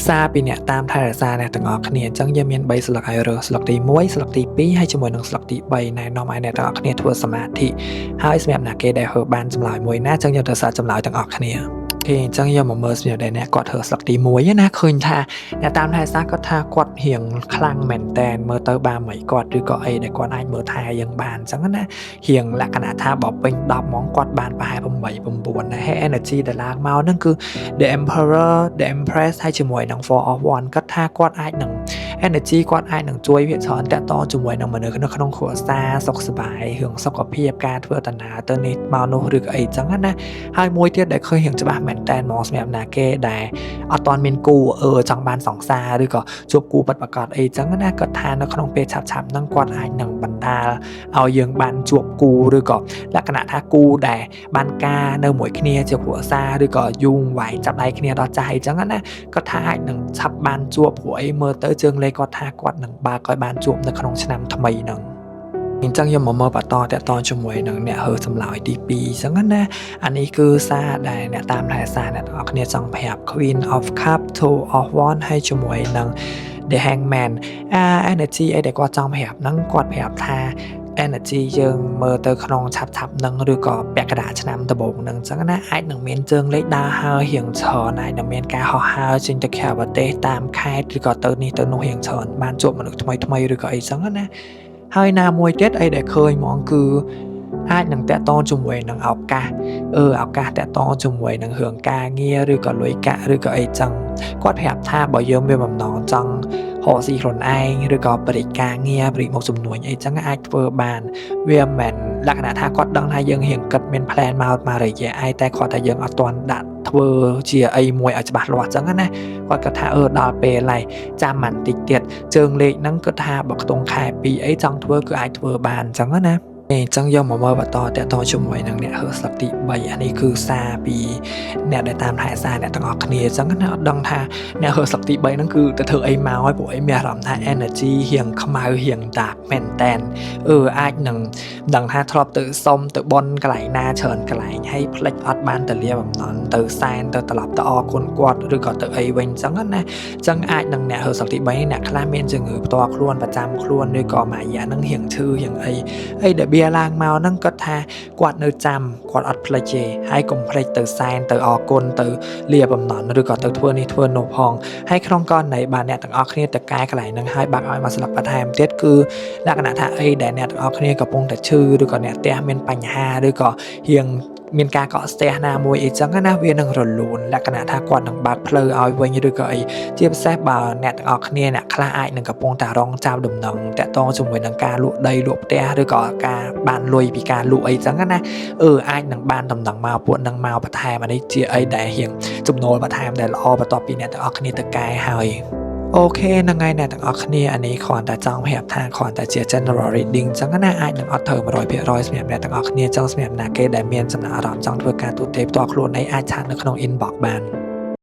ซาปีเนี่ยตามทายซาเนี่ยទាំងអស់គ្នាអញ្ចឹងយើងមាន3ស្លឹកហើយរើសស្លឹកទី1ស្លឹកទី2ហើយជាមួយនឹងស្លឹកទី3ណែនាំឲ្យអ្នកទាំងអស់គ្នាធ្វើសមាធិហើយសម្រាប់អ្នកគេដែលហឺបានចម្លើយមួយណាអញ្ចឹងយើងត្រូវសាកចម្លើយទាំងអស់គ្នាគេអញ្ចឹងយកមកមើលសម្រាប់ដែលអ្នកគាត់ធ្វើស្លឹកទី1ណាឃើញថាអ្នកតាមថែសាគាត់ថាគាត់រៀងខ្លាំងមែនតែនមើលទៅបានមិនគាត់ឬក៏អីដែលគាត់អាចមើលថែយើងបានអញ្ចឹងណារៀងលក្ខណៈថាបើពេញ10ហ្មងគាត់បានប្រហែល8 9ដែរហើយ energy ដែលឡើងមកហ្នឹងគឺ The Emperor The Empress ហើយជាមួយនឹង Four of Wands គាត់ថាគាត់អាចនឹង energy គាត់អាចនឹងជួយវាច្រើនតាក់ទងជាមួយនឹងមនុស្សនៅក្នុងគ្រួសារសុខសប្បាយរឿងសុខភាពការធ្វើដំណើរទៅនេះមកនោះឬក៏អីចឹងណាហើយមួយទៀតដែលឃើញរឿងច្បាស់មែនតែនមកសម្រាប់ណាគេដែលអត់ទាន់មានគូចង់បានសង្សារឬក៏ជួបគូពិតប្រាកដអីចឹងណាគាត់ថានៅក្នុងពេលឆាប់ៗហ្នឹងគាត់អាចនឹងបណ្ដាលឲ្យយើងបានជួបគូឬក៏លក្ខណៈថាគូដែលបានការនៅមួយគ្នាជាគ្រួសារឬក៏យូរវែងចាប់ដៃគ្នាដល់ចាស់អីចឹងណាគាត់ថាអាចនឹងឆាប់បានជួបព្រោះអីមើលទៅជើងលេខគាត់ថាគាត់នឹងបើកឲ្យបានជួបនៅក្នុងឆ្នាំថ្មីហ្នឹងអញ្ចឹងយើងមកមើលបន្តតាក់ទងជាមួយនឹងអ្នកហឺចម្លើយទី2អញ្ចឹងណាអានេះគឺសារដែលអ្នកតាមថែសារអ្នកទាំងអស់គ្នាចង់ប្រាប់ Queen of Cup Two of Wands ហើយជាមួយនឹង The Hangman energy អីដែលគាត់ចង់ប្រាប់ហ្នឹងគាត់ប្រាប់ថា energy យើងមើលទៅក្នុងឆាប់នឹងឬក៏ពាក់កណ្ដាលឆ្នាំដំបូងហ្នឹងអញ្ចឹងណាអាចនឹងមានជើងលេខដើរហើររៀងច្រើនអាចនឹងមានការហោះហើរចេញទៅក្រៅប្រទេសតាមខេត្តឬក៏ទៅនេះទៅនោះរៀងច្រើនបានជួបមនុស្សថ្មីឬក៏អីចឹងណាហើយណាមួយទៀតអីដែលឃើញហ្មងគឺអាចនឹងតាក់ទងជាមួយនឹងឱកាសឱកាសតាក់ទងជាមួយនឹងរឿងការងារឬក៏លុយកាក់ឬក៏អីចឹងគាត់ប្រាប់ថាបើយើងមានបំណងចង់ហោស៊ីខ្លួនឯងឬក៏បរិការងារបរិមុខចំនួនអីចឹងអាចធ្វើបានវាមិនមែនលក្ខណៈថាគាត់ដឹងថាយើងរៀងគិតមាន plan មករយៈឯតែគាត់ថាយើងអត់ទាន់ដាក់ធ្វើជាអីមួយឲ្យច្បាស់លាស់ចឹងណាគាត់គាត់ថាដល់ពេលហើយចាំបន្តិចទៀតជើងលេខហ្នឹងគាត់ថាបើខ្ទង់ខែ2អីចង់ធ្វើគឺអាចធ្វើបានចឹងណាអញ្ចឹងយកមកមើលបន្តតាក់ទងជាមួយនឹងអ្នកហឺស្លឹកទី3អានេះគឺសារពីអ្នកដែលតាមថែសារអ្នកទាំងអស់គ្នាអញ្ចឹងណាអត់ដឹងថាអ្នកហឺស្លឹកទី3ហ្នឹងគឺទៅធ្វើអីមកហើយពួកអីមានអារម្មណ៍ថា energy រៀងខ្មៅរៀង dark មែនតែនអាចនឹងដឹងថាធ្លាប់ទៅសុំទៅបន់កន្លែងណាច្រើនកន្លែងហើយផ្លិចអត់បានទៅលាបំណន់ទៅសែនទៅត្រឡប់ទៅអរគុណគាត់ឬក៏ទៅអីវិញអញ្ចឹងណាអញ្ចឹងអាចនឹងអ្នកហឺស្លឹកទី3អ្នកខ្លះមានជំងឺផ្ទាល់ខ្លួនប្រចាំខ្លួនឬក៏មួយរយៈហ្នឹងរៀងឈឺរៀងអីដែលវាឡើងមកហ្នឹងគាត់ថាគាត់នៅចាំគាត់អត់ភ្លេចទេហើយកុំភ្លេចទៅសែនទៅអរគុណទៅលាបំណន់ឬក៏ទៅធ្វើនេះធ្វើនោះផងហើយក្នុងករណីបាទអ្នកទាំងអស់គ្នាទៅកែកន្លែងហ្នឹងហើយបាក់ឲ្យមកស្លឹកបន្ថែមទៀតគឺលក្ខណៈថាអីដែលអ្នកទាំងអស់គ្នាកំពុងតែឈឺឬក៏អ្នកផ្ទះមានបញ្ហាឬក៏រៀងមានការកកស្ទះណាមួយអីចឹងណាវានឹងរលូនលក្ខណៈថាគាត់នឹងបើកផ្លូវឲ្យវិញឬក៏អីជាពិសេសបើអ្នកទាំងអស់គ្នាអ្នកខ្លះអាចនឹងកំពុងតែរងចាំដំណឹងតាក់ទងជាមួយនឹងការលក់ដីលក់ផ្ទះឬក៏ការបានលុយពីការលក់អីចឹងណាអាចនឹងបានដំណឹងមកពួកនឹងមកបន្ថែមអានេះជាអីដែលរៀងចំណូលបន្ថែមដែលល្អបន្ទាប់ពីអ្នកទាំងអស់គ្នាទៅកែហើយអូខេហ្នឹងហើយអ្នកទាំងអស់គ្នាអានេះគ្រាន់តែចង់ប្រាប់ថាគ្រាន់តែជា general reading ចឹងណាអាចនឹងអត់ត្រូវ 100% សម្រាប់អ្នកទាំងអស់គ្នាចឹងសម្រាប់ណាគេដែលមានចំណាប់អារម្មណ៍ចង់ធ្វើការទូទាយផ្ទាល់ខ្លួនឯងអាចឆាតនៅក្នុង inbox បាន